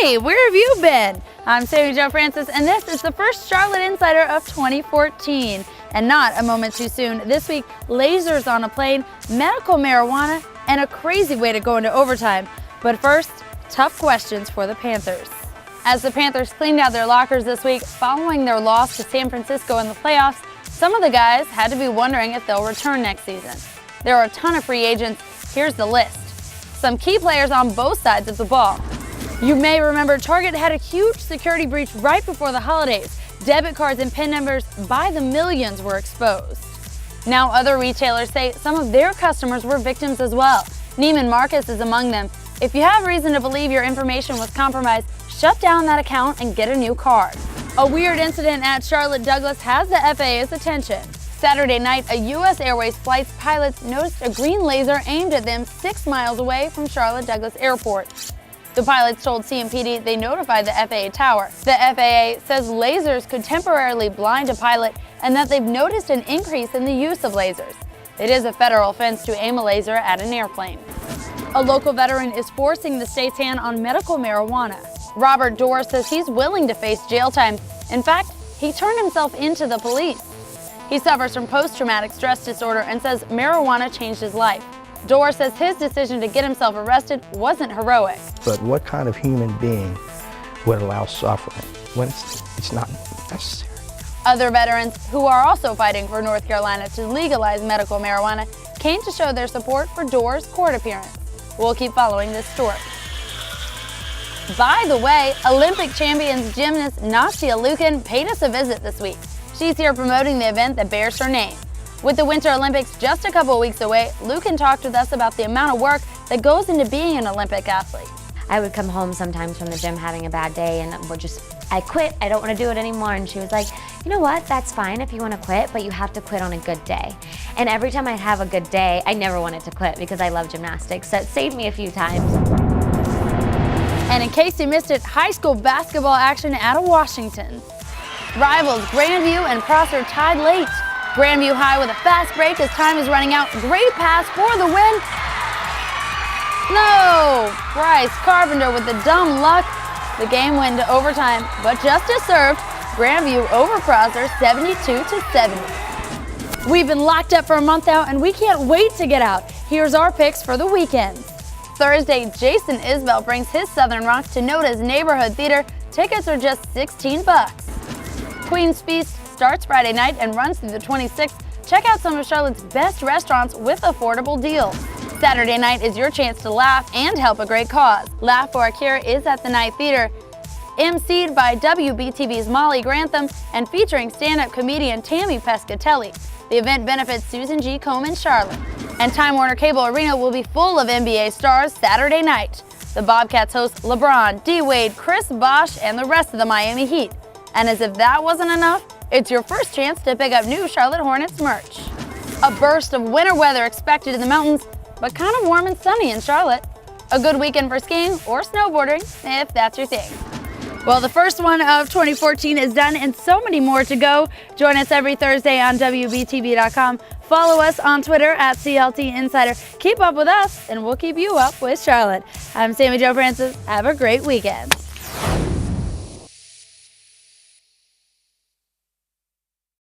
Hey, where have you been? I'm Sammy Jo Francis, and this is the first Charlotte Insider of 2014. And not a moment too soon. This week, lasers on a plane, medical marijuana, and a crazy way to go into overtime. But first, tough questions for the Panthers. As the Panthers cleaned out their lockers this week following their loss to San Francisco in the playoffs, some of the guys had to be wondering if they'll return next season. There are a ton of free agents. Here's the list. Some key players on both sides of the ball. You may remember Target had a huge security breach right before the holidays. Debit cards and PIN numbers by the millions were exposed. Now other retailers say some of their customers were victims as well. Neiman Marcus is among them. If you have reason to believe your information was compromised, shut down that account and get a new card. A weird incident at Charlotte Douglas has the FAA's attention. Saturday night, a U.S. Airways flight's pilots noticed a green laser aimed at them 6 miles away from Charlotte Douglas Airport. The pilots told CMPD they notified the FAA tower. The FAA says lasers could temporarily blind a pilot and that they've noticed an increase in the use of lasers. It is a federal offense to aim a laser at an airplane. A local veteran is forcing the state's hand on medical marijuana. Robert Dorr says he's willing to face jail time. In fact, he turned himself into the police. He suffers from post-traumatic stress disorder and says marijuana changed his life. Dorr says his decision to get himself arrested wasn't heroic. But what kind of human being would allow suffering when it's not necessary? Other veterans who are also fighting for North Carolina to legalize medical marijuana came to show their support for Dorr's court appearance. We'll keep following this story. By the way, Olympic champions gymnast Nastia Liukin paid us a visit this week. She's here promoting the event that bears her name. With the Winter Olympics just a couple of weeks away, Liukin talked with us about the amount of work that goes into being an Olympic athlete. I would come home sometimes from the gym having a bad day and I quit, I don't want to do it anymore. And she was like, you know what, that's fine if you want to quit, but you have to quit on a good day. And every time I'd have a good day, I never wanted to quit because I love gymnastics, so it saved me a few times. And in case you missed it, high school basketball action out of Washington. Rivals Grandview and Prosser tied late. Grandview High with a fast break as time is running out. Great pass for the win. No! Bryce Carpenter with the dumb luck. The game went to overtime, but justice served. Grandview over Prosser 72-70. We've been locked up for a month now and we can't wait to get out. Here's our picks for the weekend. Thursday, Jason Isbell brings his Southern Rocks to Noda's Neighborhood Theater. Tickets are just $16. Queen's Feast starts Friday night and runs through the 26th. Check out some of Charlotte's best restaurants with affordable deals. Saturday night is your chance to laugh and help a great cause. Laugh for a Cure is at the Night Theater, emceed by WBTV's Molly Grantham and featuring stand-up comedian Tammy Pescatelli. The event benefits Susan G. Komen Charlotte. And Time Warner Cable Arena will be full of NBA stars Saturday night. The Bobcats host LeBron, D-Wade, Chris Bosh, and the rest of the Miami Heat. And as if that wasn't enough, it's your first chance to pick up new Charlotte Hornets merch. A burst of winter weather expected in the mountains, but kind of warm and sunny in Charlotte. A good weekend for skiing or snowboarding, if that's your thing. Well, the first one of 2014 is done and so many more to go. Join us every Thursday on WBTV.com. Follow us on Twitter at CLT Insider. Keep up with us and we'll keep you up with Charlotte. I'm Sammy Jo Francis. Have a great weekend.